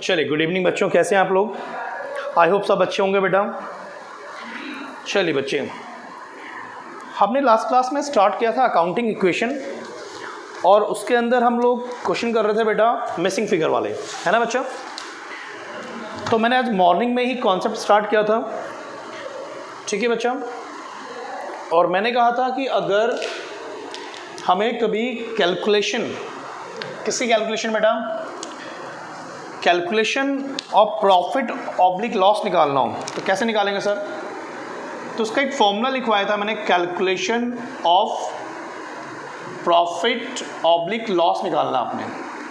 चलिए, good evening बच्चों, कैसे हैं आप लोग? आई होप सब अच्छे होंगे बेटा। चलिए बच्चे, हमने लास्ट क्लास में स्टार्ट किया था अकाउंटिंग इक्वेशन और उसके अंदर हम लोग क्वेश्चन कर रहे थे बेटा मिसिंग फिगर वाले, है ना बच्चा? तो मैंने आज मॉर्निंग में ही कॉन्सेप्ट स्टार्ट किया था, ठीक है बच्चा। और मैंने कहा था कि अगर हमें कभी कैलकुलेशन, किसकी कैलकुलेशन बेटा? Calculation of profit oblique loss निकालना हो तो कैसे निकालेंगे सर? तो उसका एक फॉर्मूला लिखवाया था मैंने, calculation of profit oblique loss निकालना आपने,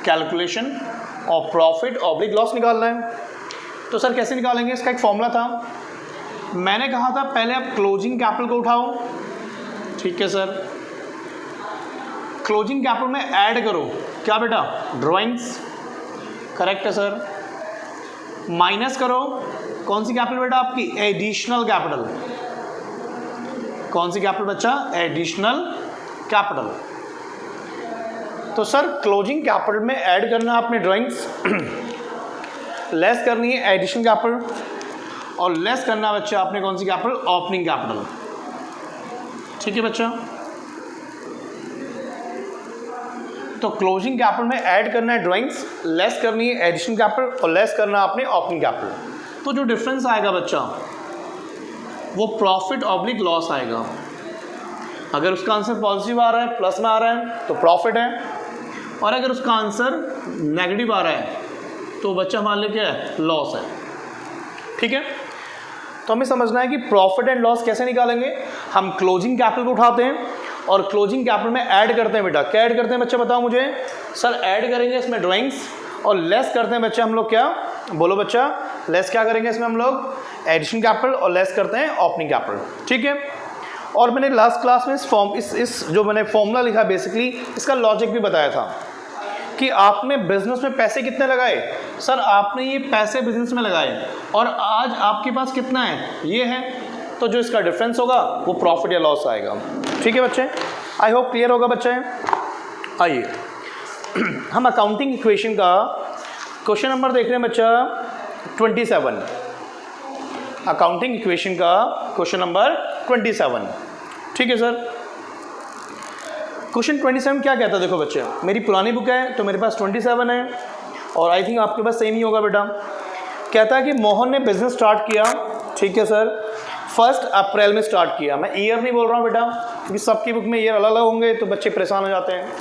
calculation of profit oblique loss निकालना है। तो सर कैसे निकालेंगे? इसका एक फॉर्मूला था, मैंने कहा था पहले आप क्लोजिंग कैपिटल को उठाओ, ठीक है सर। क्लोजिंग कैपिटल में ऐड करो क्या बेटा? ड्राइंग्स, करेक्ट है सर। माइनस करो कौन सी कैपिटल बेटा? आपकी एडिशनल कैपिटल। कौन सी कैपिटल बच्चा? Additional capital. तो सर क्लोजिंग कैपिटल में ऐड करना आपने ड्राइंग्स, लेस करनी है एडिशनल कैपिटल और लेस करना बच्चा आपने कौन सी कैपिटल? ओपनिंग कैपिटल, ठीक है बच्चा। तो क्लोजिंग कैपिटल में ऐड करना है ड्राइंग्स, लेस करनी है एडिशनल कैपिटल और लेस करना आपने ओपनिंग कैपिटल। तो जो डिफरेंस आएगा बच्चा वो प्रॉफिट ऑब्लिक लॉस आएगा। अगर उसका आंसर पॉजिटिव आ रहा है, प्लस में आ रहा है तो प्रॉफिट है, और अगर उसका आंसर नेगेटिव आ रहा है तो बच्चा मान लो क्या है? लॉस है, ठीक है। तो हमें समझना है कि प्रॉफिट एंड लॉस कैसे निकालेंगे। हम क्लोजिंग कैपिटल को उठाते हैं और क्लोजिंग कैपिटल में ऐड करते हैं बेटा। क्या ऐड करते हैं बच्चा बताओ मुझे? सर ऐड करेंगे इसमें ड्राइंग्स और लेस करते हैं बच्चा हम लोग क्या? बोलो बच्चा, लेस क्या करेंगे इसमें हम लोग? एडिशनल कैपिटल और लेस करते हैं ओपनिंग कैपिटल, ठीक है। और मैंने लास्ट क्लास में इस जो मैंने फॉर्मूला लिखा बेसिकली इसका लॉजिक भी बताया था कि आपने बिजनेस में पैसे कितने लगाए। सर आपने ये पैसे बिजनेस में लगाए और आज आपके पास कितना है? ये है। तो जो इसका डिफरेंस होगा वो प्रॉफिट या लॉस आएगा, ठीक है बच्चे। आई होप क्लियर होगा बच्चे। आइए हम अकाउंटिंग इक्वेशन का क्वेश्चन नंबर देख रहे हैं बच्चा 27। अकाउंटिंग इक्वेशन का क्वेश्चन नंबर 27, ठीक है सर। क्वेश्चन 27 क्या कहता है? देखो बच्चे, मेरी पुरानी बुक है तो मेरे पास 27 है और आई थिंक आपके पास सेम ही होगा बेटा। कहता है कि मोहन ने बिजनेस स्टार्ट किया, ठीक है सर, 1 अप्रैल में स्टार्ट किया। मैं ईयर नहीं बोल रहा हूँ बेटा क्योंकि सबकी बुक में ईयर अलग अलग होंगे तो बच्चे परेशान हो जाते हैं।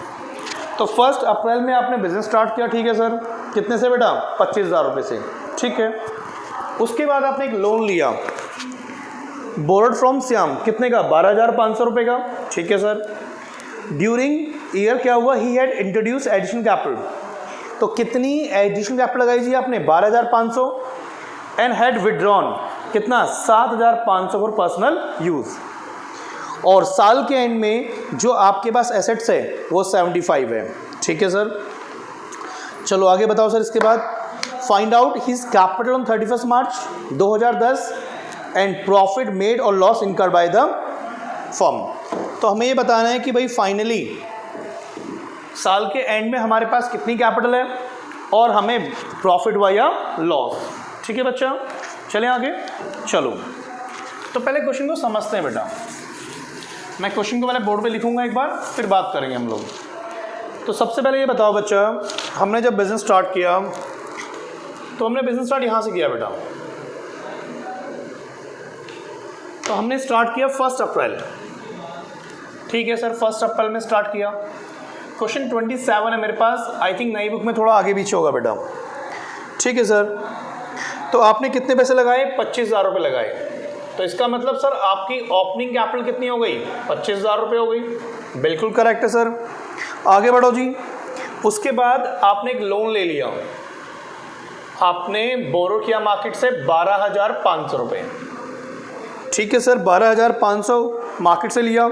तो 1 अप्रैल में आपने बिजनेस स्टार्ट किया, ठीक है सर। कितने से बेटा? 25,000 रुपये से, ठीक है। उसके बाद आपने एक लोन लिया, बोरोड फ्रॉम श्याम, कितने का? 12,500 रुपये का, ठीक है सर। ड्यूरिंग ईयर क्या हुआ? He had introduce additional capital. तो कितनी एडिशनल कैपिटल लगाई जी आपने? 12,500 एंड हैड विड्रॉन कितना? 7,500 फॉर पर्सनल यूज़। और साल के एंड में जो आपके पास एसेट्स है वो 75 है, ठीक है सर। चलो आगे बताओ सर। इसके बाद find out his capital on 31 March 2010 and profit made और लॉस इनकर बाय द फर्म। तो हमें ये बताना है कि भाई फाइनली साल के एंड में हमारे पास कितनी कैपिटल है और हमें प्रॉफिट हुआ या लॉस, ठीक है बच्चा। चलें आगे। चलो तो पहले क्वेश्चन को समझते हैं बेटा। मैं क्वेश्चन को पहले बोर्ड पे लिखूंगा एक बार, फिर बात करेंगे हम लोग। तो सबसे पहले ये बताओ बच्चा, हमने जब बिजनेस स्टार्ट किया तो हमने बिजनेस स्टार्ट यहाँ से किया बेटा। तो हमने स्टार्ट किया 1 अप्रैल, ठीक है सर। 1 अप्रैल में स्टार्ट किया। क्वेश्चन 27 है मेरे पास, आई थिंक नई बुक में थोड़ा आगे पीछे होगा बेटा, ठीक है सर। तो आपने कितने पैसे लगाए? 25,000 रुपये लगाए। तो इसका मतलब सर आपकी ओपनिंग कैपिटल कितनी हो गई? 25,000 रुपये हो गई। बिल्कुल करेक्ट है सर। आगे बढ़ो जी। उसके बाद आपने एक लोन ले लिया, आपने बोरो किया मार्केट से 12,500 रुपये, ठीक है सर। 12,500 मार्केट से लिया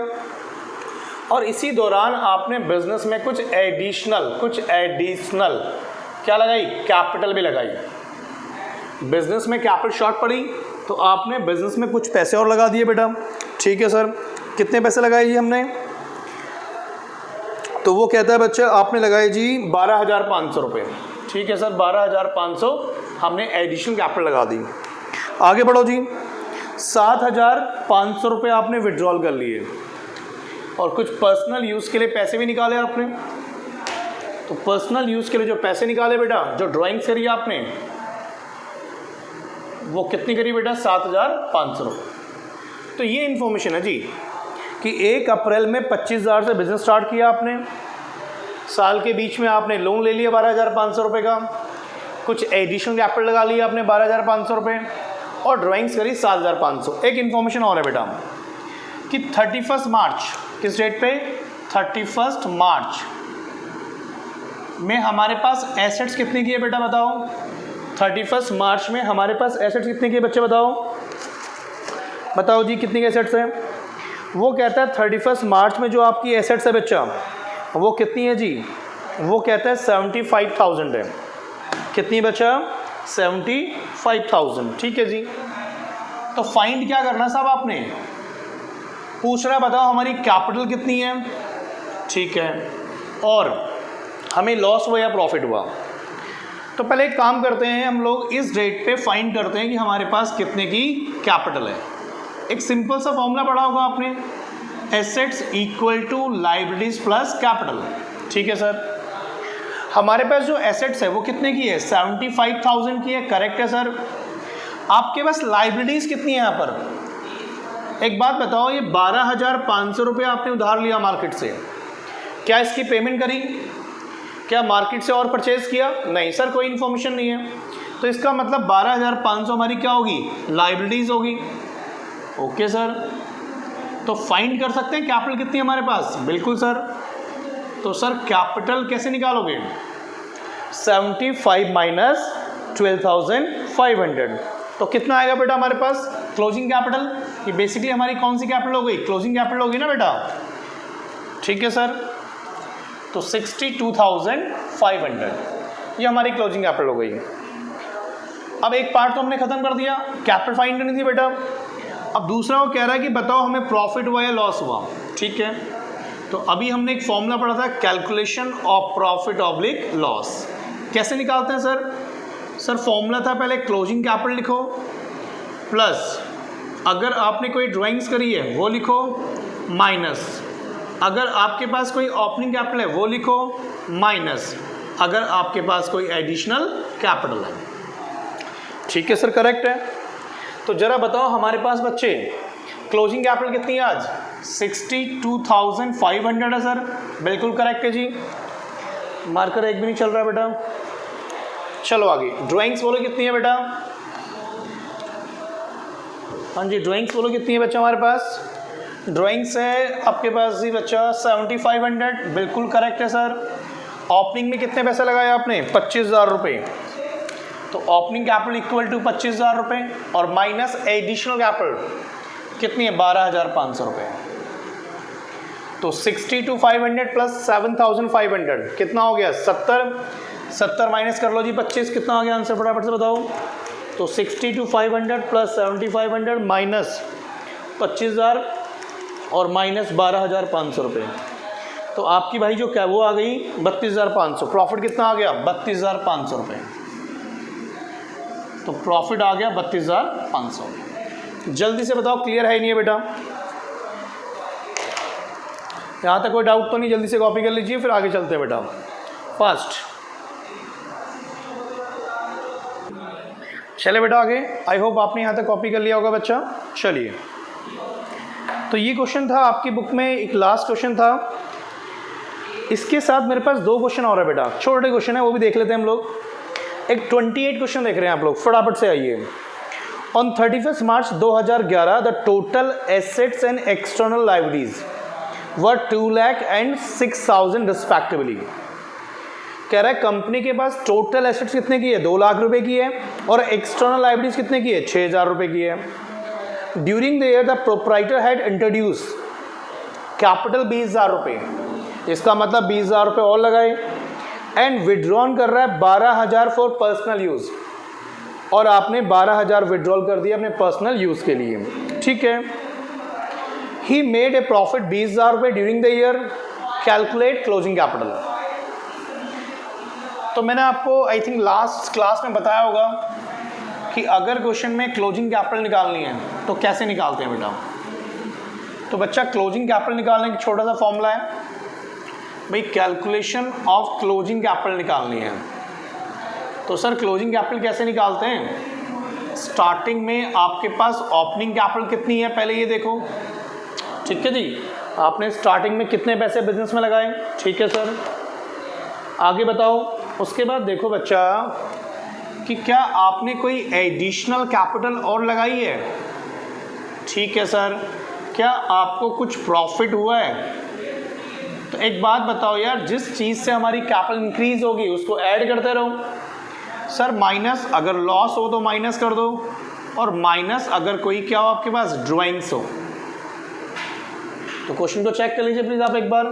और इसी दौरान आपने बिजनेस में कुछ एडिशनल क्या लगाई? कैपिटल भी लगाई। बिजनेस में कैपिटल शॉर्ट पड़ी तो आपने बिजनेस में कुछ पैसे और लगा दिए बेटा, ठीक है सर। कितने पैसे लगाए जी हमने? तो वो कहता है बच्चा आपने लगाए जी 12,500 रुपये, ठीक है सर, 12,500 हमने एडिशनल कैपिटल लगा दी। आगे बढ़ो जी, 7,500 रुपये आपने विड्रॉल कर लिए और कुछ पर्सनल यूज़ के लिए पैसे भी निकाले आपने। तो पर्सनल यूज़ के लिए जो पैसे निकाले बेटा, जो ड्राइंग्स करी आपने, वो कितनी करी बेटा? 7,500 रुपये। तो ये इन्फॉर्मेशन है जी कि 1 अप्रैल में 25,000 से बिज़नेस स्टार्ट किया आपने, साल के बीच में आपने लोन ले लिया 12,500 रुपये का, कुछ एडिशनल कैपिटल लगा लिया आपने 12,500 रुपये और ड्राइंग्स करी 7,500। एक इन्फॉर्मेशन और है बेटा कि 31 मार्च, किस डेट पे? 31 मार्च में हमारे पास एसेट्स कितने की है बेटा बताओ? 31 मार्च में हमारे पास एसेट्स कितने की है बच्चे बताओ? बताओ जी कितनी के एसेट्स हैं? वो कहता है 31 मार्च में जो आपकी एसेट्स है बच्चा, वो कितनी है जी? वो कहता है 75,000 है। कितनी बच्चा? 75,000। ठीक है जी। तो फाइंड क्या करना साहब आपने? पूछ रहा है बताओ हमारी कैपिटल कितनी है, ठीक है, और हमें लॉस हुआ या प्रॉफिट हुआ। तो पहले एक काम करते हैं, हम लोग इस डेट पे फाइंड करते हैं कि हमारे पास कितने की कैपिटल है। एक सिंपल सा फॉर्मूला पढ़ा होगा आपने, assets equal to liabilities plus capital. ठीक है सर, हमारे पास जो एसेट्स है वो कितने की है? 75,000 की है। करेक्ट है सर। आपके पास लाइबिलिटीज कितनी है यहाँ पर? एक बात बताओ, ये 12,500 रुपये आपने उधार लिया मार्केट से, क्या इसकी पेमेंट करी? क्या मार्केट से और परचेज किया? नहीं सर, कोई इन्फॉर्मेशन नहीं है। तो इसका मतलब 12,500 हमारी क्या होगी? लाइबिलिटीज होगी। ओके सर, तो फाइंड कर सकते हैं कैपिटल कितनी है हमारे पास? बिल्कुल सर। तो सर कैपिटल कैसे निकालोगे? 75 माइनस 12,500, तो कितना आएगा बेटा हमारे पास? Closing capital. ये बेसिकली हमारी कौन सी कैपिटल हो गई? क्लोजिंग कैपिटल होगी ना बेटा। ठीक है सर, तो 62,500 ये हमारी क्लोजिंग कैपिटल हो गई। अब एक पार्ट तो हमने खत्म कर दिया, कैपिटल फाइंड करनी थी बेटा। अब दूसरा वो कह रहा है कि बताओ हमें प्रॉफिट हुआ या लॉस हुआ। ठीक है, तो अभी हमने एक फॉर्मूला पढ़ा था, calculation of profit oblique loss. कैसे निकालते हैं सर? सर फॉर्मूला था, पहले क्लोजिंग कैपिटल लिखो प्लस अगर आपने कोई ड्राइंग्स करी है वो लिखो, माइनस अगर आपके पास कोई ओपनिंग कैपिटल है वो लिखो, माइनस अगर आपके पास कोई एडिशनल कैपिटल है। ठीक है सर, करेक्ट है। तो जरा बताओ हमारे पास बच्चे क्लोजिंग कैपिटल कितनी है आज? 62,500 है सर। बिल्कुल करेक्ट है जी। मार्कर एक भी नहीं चल रहा बेटा। चलो आगे, ड्राइंग्स बोलो कितनी है बेटा? हाँ जी, ड्राइंग्स बोलो कितनी है बच्चा हमारे पास? ड्राइंग्स है आपके पास जी बच्चा 7500। बिल्कुल करेक्ट है सर। ओपनिंग में कितने पैसे लगाए आपने? 25,000 रुपये। तो ओपनिंग कैपिटल इक्वल टू 25,000 रुपये और माइनस एडिशनल कैपिटल कितनी है? 12,500 रुपये। तो 62,500 प्लस 7,500 कितना हो गया? 70 माइनस कर लो जी 25, कितना आ गया आंसर फटाफट से बताओ। तो 62,500 प्लस 7,500 माइनस 25,000 और माइनस 12,500 रुपये। तो आपकी भाई जो क्या वो आ गई 32,500। प्रॉफिट कितना आ गया? 32,500 रुपये। तो प्रॉफिट आ गया 32,500। जल्दी से बताओ क्लियर है नहीं है बेटा? यहाँ तक कोई डाउट तो नहीं? जल्दी से कॉपी कर लीजिए, फिर आगे चलते हैं बेटा। फर्स्ट चले बेटा आगे। आई होप आपने यहाँ तक कॉपी कर लिया होगा बच्चा। चलिए, तो ये क्वेश्चन था आपकी बुक में, एक लास्ट क्वेश्चन था। इसके साथ मेरे पास 2 क्वेश्चन और है बेटा, छोटे क्वेश्चन है, वो भी देख लेते हैं हम लोग। एक 28 क्वेश्चन देख रहे हैं आप लोग, फटाफट से आइए। On 31 March 2011 the total assets and external liabilities were 2 lakh and 6,000 respectively. कह रहा है कंपनी के पास टोटल एसेट्स कितने की है? 2 लाख रुपए की है और एक्सटर्नल लाइबिलिटीज कितने की है? 6,000 रुपए की है। During the year the proprietor had introduce capital 20,000 रुपये, इसका मतलब 20,000 रुपये और लगाए, एंड विड्रॉन कर रहा है 12,000 फॉर पर्सनल यूज, और आपने 12,000 विड्रॉल कर दिया अपने पर्सनल यूज के लिए। ठीक है, ही मेड ए प्रॉफिट 20,000 रुपये during the year, calculate closing capital. तो तो मैंने आपको आई थिंक लास्ट क्लास में बताया होगा कि अगर क्वेश्चन में क्लोजिंग कैपिटल निकालनी है तो कैसे निकालते हैं बेटा। तो बच्चा क्लोजिंग कैपिटल निकालने की छोटा सा फॉर्मूला है भाई, कैलकुलेशन ऑफ क्लोजिंग कैपिटल निकालनी है। तो सर क्लोजिंग कैपिटल कैसे निकालते हैं? स्टार्टिंग में आपके पास ओपनिंग कैपिटल कितनी है पहले ये देखो, ठीक है जी। आपने स्टार्टिंग में कितने पैसे बिजनेस में लगाए, ठीक है सर। आगे बताओ, उसके बाद देखो बच्चा कि क्या आपने कोई एडिशनल कैपिटल और लगाई है, ठीक है सर। क्या आपको कुछ प्रॉफिट हुआ है? तो एक बात बताओ यार, जिस चीज़ से हमारी कैपिटल इंक्रीज होगी उसको ऐड करते रहो। सर माइनस अगर लॉस हो तो माइनस कर दो, और माइनस अगर कोई क्या हो आपके पास ड्राइंग्स हो। तो क्वेश्चन को चेक कर लीजिए प्लीज़ आप एक बार।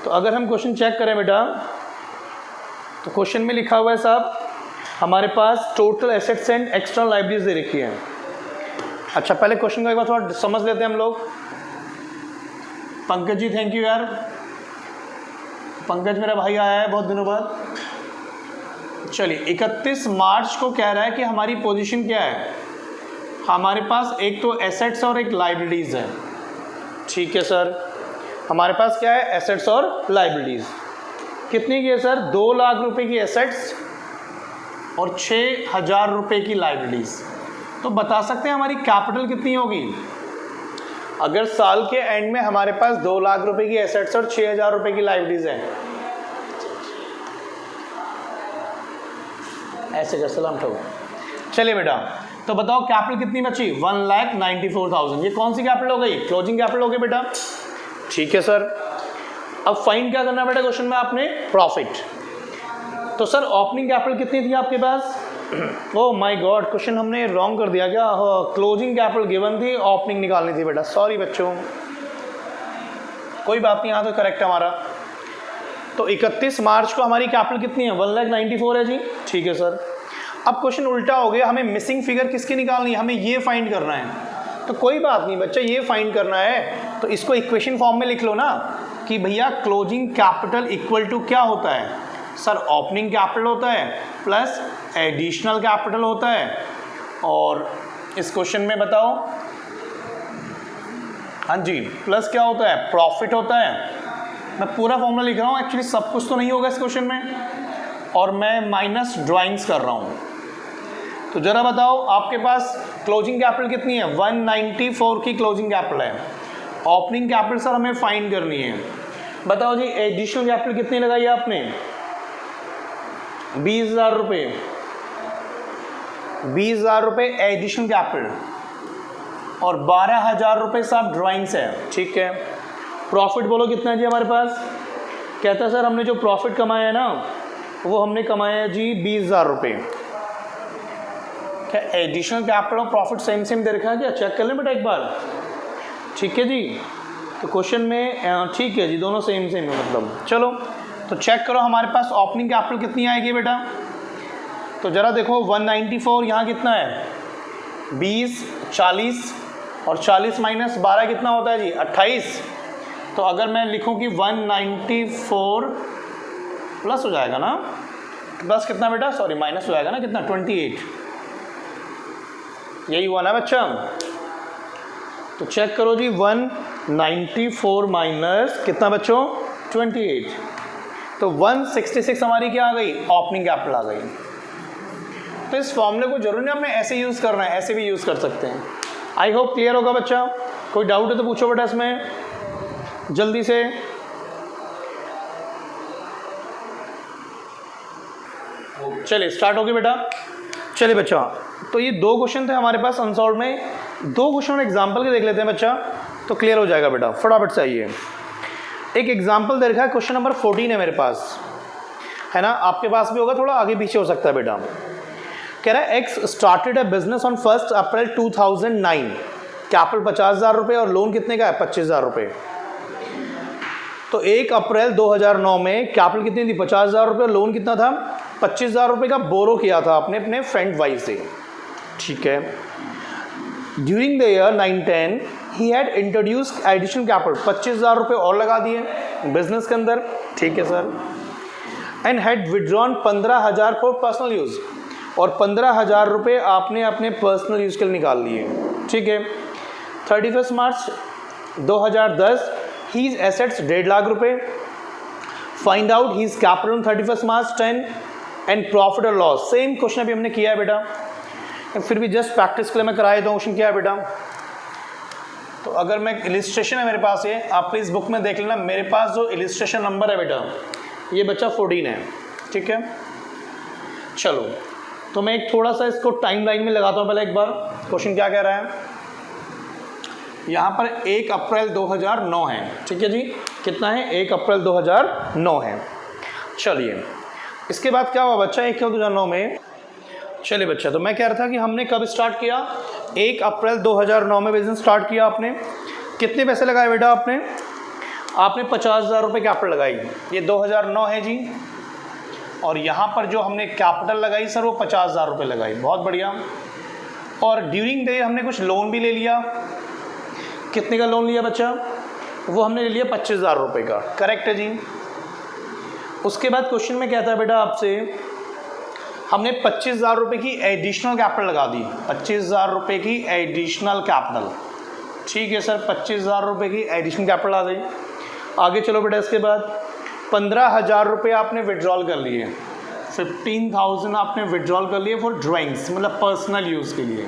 तो अगर हम क्वेश्चन चेक करें बेटा, तो क्वेश्चन में लिखा हुआ है साहब हमारे पास total assets and external liabilities दे रखी है। अच्छा पहले क्वेश्चन को एक बार थोड़ा समझ लेते हैं हम लोग। पंकज जी थैंक यू यार, पंकज मेरा भाई आया है बहुत दिनों बाद। चलिए 31 मार्च को कह रहा है कि हमारी पोजीशन क्या है, हमारे पास एक तो एसेट्स और एक लायबिलिटीज़ है, ठीक है सर। हमारे पास क्या है, एसेट्स और लायबिलिटीज़। कितनी की है सर? 2 लाख रुपए की एसेट्स और 6,000 रुपये की लायबिलिटीज़। तो बता सकते हैं हमारी कैपिटल कितनी होगी अगर साल के एंड में हमारे पास 2 लाख रुपए की एसेट्स और 6,000 रुपये की लायबिलिटीज़ है। ऐसे कर सलाम ठोक। चलिए बेटा, तो बताओ कैपिटल कितनी बची? 1,94,000। ये कौन सी कैपिटल हो गई? क्लोजिंग कैपिटल हो गई बेटा, ठीक है सर। अब फाइंड क्या करना बेटा क्वेश्चन में आपने? प्रॉफिट। तो सर ओपनिंग कैपिटल कितनी थी आपके पास? ओह माय गॉड, क्वेश्चन हमने रॉन्ग कर दिया क्या? क्लोजिंग कैपिटल गिवन थी, ओपनिंग निकालनी थी बेटा, सॉरी बच्चों। कोई बात नहीं, यहाँ तो करेक्ट है हमारा। तो 31 मार्च को हमारी कैपिटल कितनी है? 1,94,000 है जी, ठीक है सर। अब क्वेश्चन उल्टा हो गया, हमें मिसिंग फिगर किसकी निकालनी है? हमें ये फाइंड करना है। तो कोई बात नहीं बच्चा, ये फाइंड करना है तो इसको इक्वेशन फॉर्म में लिख लो ना कि भैया क्लोजिंग कैपिटल इक्वल टू क्या होता है सर? ओपनिंग कैपिटल होता है प्लस एडिशनल कैपिटल होता है। और इस क्वेश्चन में बताओ, हाँ जी, प्लस क्या होता है? प्रॉफिट होता है। मैं पूरा फॉर्मूला लिख रहा हूँ, एक्चुअली सब कुछ तो नहीं होगा इस क्वेश्चन में, और मैं माइनस ड्राइंग्स कर रहा हूँ। तो जरा बताओ आपके पास क्लोजिंग कैपिटल कितनी है? 194 की क्लोजिंग कैपिटल है। ओपनिंग कैपिटल सर हमें फाइंड करनी है। बताओ जी एडिशनल कैपिटल कितनी लगाई है आपने? 20,000 रुपये। 20,000 रुपये एडिशनल कैपिटल और 12,000 रुपये साहब ड्राइंग्स है, ठीक है। प्रॉफिट बोलो कितना है जी हमारे पास? कहता है सर हमने जो प्रॉफिट कमाया है ना वो हमने कमाया है जी 20,000 रुपये। क्या एडिशनल कैपिटल और प्रॉफिट सेम सेम दे रखा है क्या? चेक कर लें बेटा एक बार, ठीक है जी। तो क्वेश्चन में ठीक है जी, दोनों सेम सेम है मतलब। चलो तो चेक करो हमारे पास ओपनिंग कैपिटल कितनी आएगी बेटा। तो ज़रा देखो 194, यहाँ कितना है? 20, 40 और 40 माइनस 12 कितना होता है जी? 28। तो अगर मैं लिखूँ कि 194 प्लस हो जाएगा ना, प्लस कितना बेटा? सॉरी माइनस हो जाएगा ना, कितना? 28। यही हुआ ना बच्चा? तो चेक करो जी 194 माइनस कितना बच्चों? 28। तो 166 हमारी क्या आ गई? ओपनिंग कैपिटल आ गई। तो इस फॉर्मूले को जरूर नहीं हमने ऐसे यूज़ करना है, ऐसे भी यूज़ कर सकते हैं। आई होप क्लियर होगा बच्चा। कोई डाउट है तो पूछो बेटा इसमें जल्दी से। चलिए स्टार्ट हो गया बेटा। चलिए बच्चा, तो ये 2 क्वेश्चन थे हमारे पास अनसॉल्व में। 2 क्वेश्चन एग्जाम्पल के देख लेते हैं बच्चा, तो क्लियर हो जाएगा बेटा। फटाफट से आइए। एक एग्जाम्पल दे रखा है, क्वेश्चन नंबर 14 है मेरे पास, है ना? आपके पास भी होगा, थोड़ा आगे पीछे हो सकता है बेटा। कह रहा है x started a business on 1 April 2009। Capital 50,000 रुपये और लोन कितने का है? 25,000 रुपये। तो 1 अप्रैल 2009 में कैपिटल कितनी थी? 50,000 रुपये और लोन कितना था? 25,000 रुपये का बोरो किया था आपने अपने फ्रेंड वाइफ से, ठीक है। During the year 9-10 he had introduced additional capital, 25,000 रुपये और लगा दिए बिजनेस के अंदर, ठीक है sir. And had withdrawn 15,000 for personal use, और 15,000 रुपये आपने अपने पर्सनल यूज़ के लिए निकाल लिए, ठीक है। 31 मार्च 2010 हीज एसेट्स 1.5 लाख रुपये, find out his capital 31 March 10 and profit और लॉस। सेम क्वेश्चन अभी हमने किया है बेटा, फिर भी जस्ट प्रैक्टिस के लिए मैं करा देता हूँ। क्वेश्चन क्या है बेटा, तो अगर मैं इलिस्ट्रेशन है मेरे पास, ये आप प्लीज़ बुक में देख लेना, मेरे पास जो इलिस्ट्रेशन नंबर है बेटा ये बच्चा 14 है, ठीक है। चलो तो मैं एक थोड़ा सा इसको टाइम लाइन में लगाता हूँ पहले एक बार। क्वेश्चन क्या कह रहा है, यहाँ पर 1 अप्रैल 2009 है, ठीक है जी। कितना है, 1 अप्रैल 2009 है। चलिए इसके बाद क्या हुआ बच्चा 1 अप्रैल 2009 में, चलिए बच्चा तो मैं कह रहा था कि हमने कब स्टार्ट किया, 1 अप्रैल 2009 में बिजनेस स्टार्ट किया। आपने कितने पैसे लगाए बेटा, आपने 50,000 रुपये कैपिटल लगाई, ये 2009 है जी। और यहाँ पर जो हमने कैपिटल लगाई सर वो 50,000 रुपये लगाई, बहुत बढ़िया। और ड्यूरिंग डे हमने कुछ लोन भी ले लिया, कितने का लोन लिया बच्चा, वो हमने ले लिया 25,000 रुपये का, करेक्ट है जी। उसके बाद क्वेश्चन में कहता है बेटा आपसे, हमने 25,000 रुपये की एडिशनल कैपिटल लगा दी, 25,000 रुपये की एडिशनल कैपिटल, ठीक है सर। 25,000 रुपये की एडिशनल कैपिटल आ गई। आगे चलो बेटा, इसके बाद 15,000 रुपये आपने विड्रॉल कर लिए, 15,000 आपने विड्रॉल कर लिए फॉर ड्राइंग्स, मतलब पर्सनल यूज़ के लिए,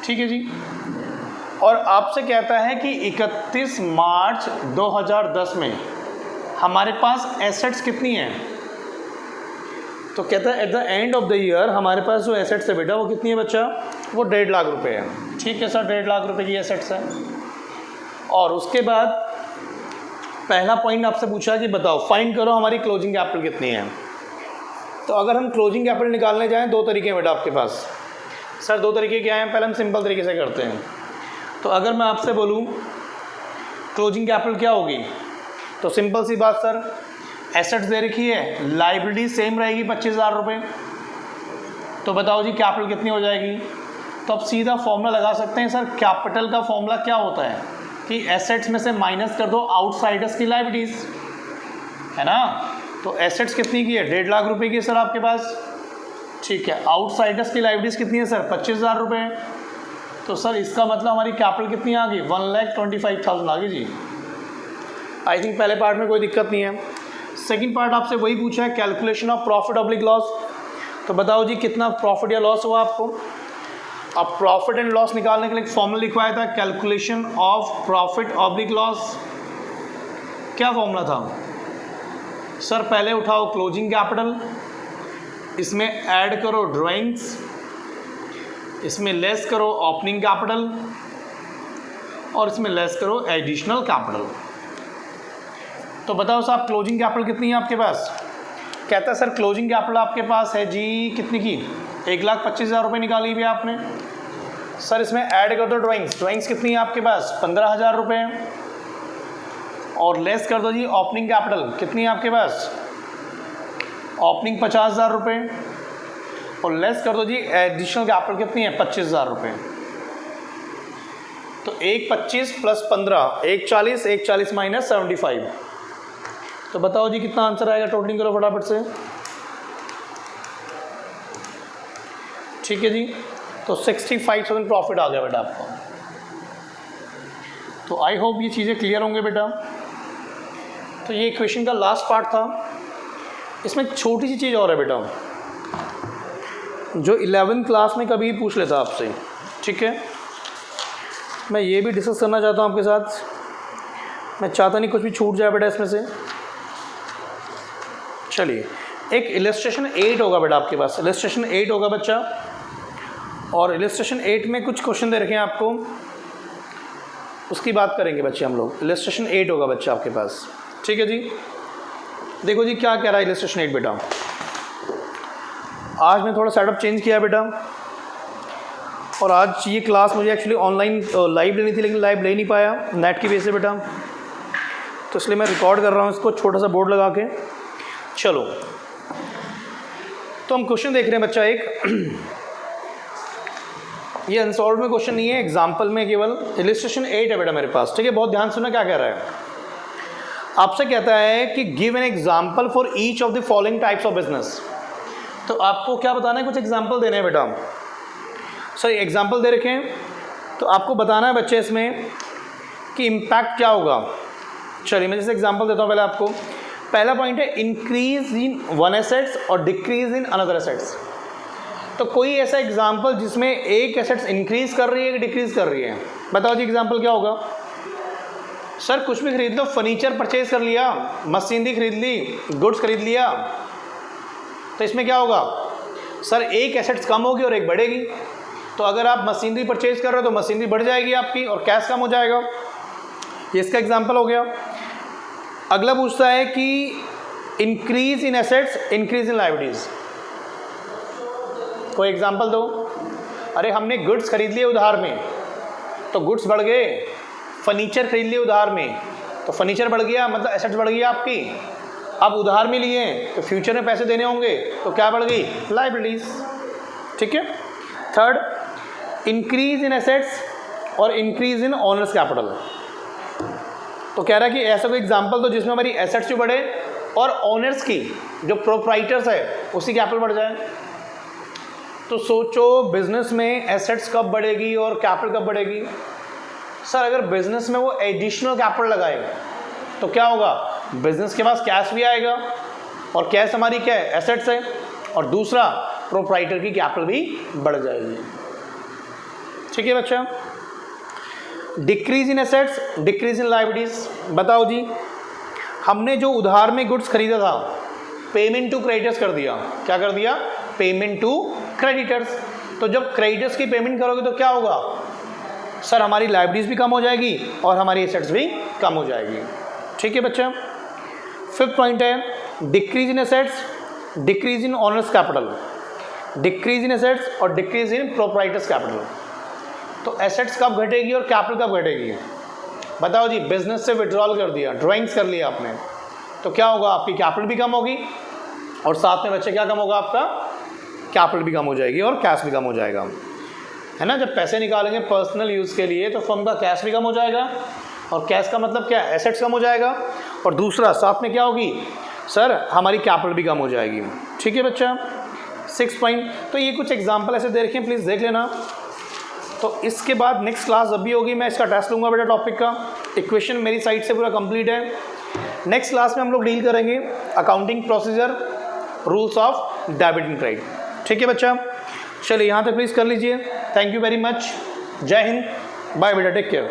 ठीक है जी। और आपसे कहता है कि 31 मार्च 2010 में हमारे पास एसेट्स कितनी हैं, तो कहता है at the end of the year हमारे पास जो एसेट्स है बेटा वो कितनी है बच्चा, वो 1.5 लाख रुपए है, ठीक है सर। 1.5 लाख रुपए की एसेट्स है। और उसके बाद पहला पॉइंट आपसे पूछा कि बताओ फाइंड करो हमारी क्लोजिंग कैपिटल कितनी है। तो अगर हम क्लोजिंग कैपिटल निकालने जाएँ, 2 तरीके हैं बेटा आपके पास। सर 2 तरीके क्या हैं, पहले हम सिंपल तरीके से करते हैं। तो अगर मैं आपसे बोलूँ क्लोजिंग कैपिटल क्या होगी, तो सिंपल सी बात सर, एसेट्स दे रखी है, लाइबिलिटी सेम रहेगी 25,000 रुपये, तो बताओ जी कैपिटल कितनी हो जाएगी। तो अब सीधा फॉर्मूला लगा सकते हैं सर, कैपिटल का फॉर्मूला क्या होता है कि एसेट्स में से माइनस कर दो आउटसाइडर्स की लाइबिलिटीज़, है ना। तो एसेट्स कितनी की है, 1.5 लाख रुपये की है सर आपके पास, ठीक है। आउटसाइडर्स की लाइबिलिटीज़ कितनी है सर, 25,000 रुपये। तो सर इसका मतलब हमारी कैपिटल कितनी आ गई, 1,25,000 आ गई जी। आई थिंक पहले पार्ट में कोई दिक्कत नहीं है। सेकंड पार्ट आपसे वही पूछा है, calculation of profit oblique loss. तो बताओ जी कितना प्रॉफिट या लॉस हुआ आपको। अब प्रॉफिट एंड लॉस निकालने के लिए फॉर्मूला लिखवाया था, calculation of profit oblique loss. क्या फॉर्मूला था सर, पहले उठाओ क्लोजिंग कैपिटल, इसमें ऐड करो ड्राइंग्स, इसमें लेस करो ओपनिंग कैपिटल, और इसमें लेस करो एडिशनल कैपिटल। तो बताओ साहब क्लोजिंग कैपिटल कितनी है आपके पास। कहता है सर क्लोजिंग कैपिटल आपके पास है जी कितनी की, 1,25,000 रुपये निकाली भी आपने। सर इसमें ऐड कर दो ड्राइंग्स, ड्राइंग्स कितनी है आपके पास, 15,000 रुपये, और लेस कर दो जी ओपनिंग कैपिटल, कितनी है आपके पास, ओपनिंग 50,000 रुपये, और लेस कर दो जी एडिशनल कैपिटल कितनी है, 25,000 रुपये। तो 1,25 प्लस 15, 1,40, 1,40 माइनस 75। तो बताओ जी कितना आंसर आएगा, टोटलिंग करो फटाफट से। ठीक है जी, तो 65,000 प्रॉफिट आ गया बेटा आपको। तो आई होप ये चीज़ें क्लियर होंगे बेटा। तो ये इक्वेशन का लास्ट पार्ट था। इसमें छोटी सी चीज़ और है बेटा, जो 11th क्लास में कभी पूछ लेता आपसे, ठीक है। मैं ये भी डिस्कस करना चाहता हूँ आपके साथ। मैं चाहता नहीं कुछ भी छूट जाए बेटा इसमें से। चलिए, एक इलस्ट्रेशन 8 होगा बेटा आपके पास, इलस्ट्रेशन 8 होगा बच्चा, और इलस्ट्रेशन 8 में कुछ क्वेश्चन दे रखे हैं आपको, उसकी बात करेंगे बच्चे हम लोग। इलस्ट्रेशन 8 होगा बच्चा आपके पास, ठीक है जी। देखो जी क्या कह रहा है इलस्ट्रेशन 8 बेटा। आज मैं थोड़ा सेटअप चेंज किया बेटा, और आज ये क्लास मुझे एक्चुअली ऑनलाइन लाइव लेनी थी, लेकिन लाइव ले नहीं पाया नेट की वजह से बेटा, तो इसलिए मैं रिकॉर्ड कर रहा हूँ इसको छोटा सा बोर्ड लगा के। चलो, तो हम क्वेश्चन देख रहे हैं बच्चा एक, ये अनसॉल्व में क्वेश्चन नहीं है, एग्जाम्पल में केवल। इलस्ट्रेशन 8 है बेटा मेरे पास, ठीक है। बहुत ध्यान सुना क्या कह रहा है। आपसे कहता है कि give an example for each of the following types of business. तो आपको क्या बताना है, कुछ एग्जाम्पल देने हैं बेटा। सर एग्जाम्पल दे रखे हैं तो आपको बताना है बच्चे इसमें कि इम्पैक्ट क्या होगा। चलिए मैं जैसे एग्जाम्पल देता हूँ पहले आपको। पहला पॉइंट है इंक्रीज इन वन एसेट्स और डिक्रीज इन अनदर एसेट्स। तो कोई ऐसा एग्जाम्पल जिसमें एक एसेट्स इंक्रीज कर रही है कि डिक्रीज कर रही है, बताओ जी एग्जाम्पल क्या होगा। सर कुछ भी खरीद लो, फर्नीचर परचेज कर लिया, मशीनरी खरीद ली, गुड्स खरीद लिया, तो इसमें क्या होगा सर, एक एसेट्स कम होगी और एक बढ़ेगी। तो अगर आप मशीनरी परचेज कर रहे हो तो मशीनरी बढ़ जाएगी आपकी और कैश कम हो जाएगा। ये इसका एग्जाम्पल हो गया। अगला पूछता है कि increase in assets increase in liabilities. कोई एग्जाम्पल दो। अरे हमने गुड्स खरीद लिए उधार में तो गुड्स बढ़ गए, फर्नीचर खरीद लिए उधार में तो फर्नीचर बढ़ गया, मतलब एसेट्स बढ़ गई आपकी। अब उधार में लिए तो फ्यूचर में पैसे देने होंगे तो क्या बढ़ गई, लायबिलिटीज। ठीक है। थर्ड, इंक्रीज इन एसेट्स और इंक्रीज इन ओनर्स कैपिटल। तो कह रहा है कि ऐसा कोई एग्जाम्पल दो जिसमें हमारी एसेट्स भी बढ़े और ओनर्स की, जो प्रोप्राइटर्स है, उसकी कैपिटल बढ़ जाए। तो सोचो बिजनेस में एसेट्स कब बढ़ेगी और कैपिटल कब बढ़ेगी। सर अगर बिजनेस में वो एडिशनल कैपिटल लगाए तो क्या होगा, बिजनेस के पास कैश भी आएगा और कैश हमारी क्या है, एसेट्स है, और दूसरा प्रोप्राइटर की कैपिटल भी बढ़ जाएगी। ठीक है बच्चा। Decrease in assets decrease in liabilities. बताओ जी, हमने जो उधार में गुड्स खरीदा था पेमेंट टू क्रेडिटर्स कर दिया। क्या कर दिया, पेमेंट टू क्रेडिटर्स। तो जब क्रेडिटर्स की पेमेंट करोगे तो क्या होगा सर, हमारी लायबिलिटीज भी कम हो जाएगी और हमारी एसेट्स भी कम हो जाएगी। ठीक है बच्चा। फिफ्थ पॉइंट है decrease in assets decrease in owners capital. Decrease in assets और डिक्रीज इन प्रोप्राइटर्स कैपिटल। तो एसेट्स कब घटेगी और कैपिटल कब घटेगी, बताओ जी। बिजनेस से विड्रॉल कर दिया, ड्राइंग्स कर लिया आपने, तो क्या होगा, आपकी कैपिटल भी कम होगी और साथ में बच्चे क्या कम होगा, आपका कैपिटल भी कम हो जाएगी और कैश भी कम हो जाएगा, है ना। जब पैसे निकालेंगे पर्सनल यूज़ के लिए तो फर्म का कैश भी कम हो जाएगा और कैश का मतलब क्या है, एसेट्स कम हो जाएगा, और दूसरा साथ में क्या होगी सर, हमारी कैपिटल भी कम हो जाएगी। ठीक है बच्चा। 6 पॉइंट। तो ये कुछ एग्जाम्पल ऐसे दे रखे हैं, प्लीज़ देख लेना। तो इसके बाद नेक्स्ट क्लास जब भी होगी मैं इसका टेस्ट लूँगा बेटा टॉपिक का। इक्वेशन मेरी साइड से पूरा कंप्लीट है। नेक्स्ट क्लास में हम लोग डील करेंगे accounting procedure, rules of debit and credit. ठीक है बच्चा, चलिए यहाँ तक प्लीज़ कर लीजिए। Thank you very much. जय हिंद, बाय बेटा, टेक केयर।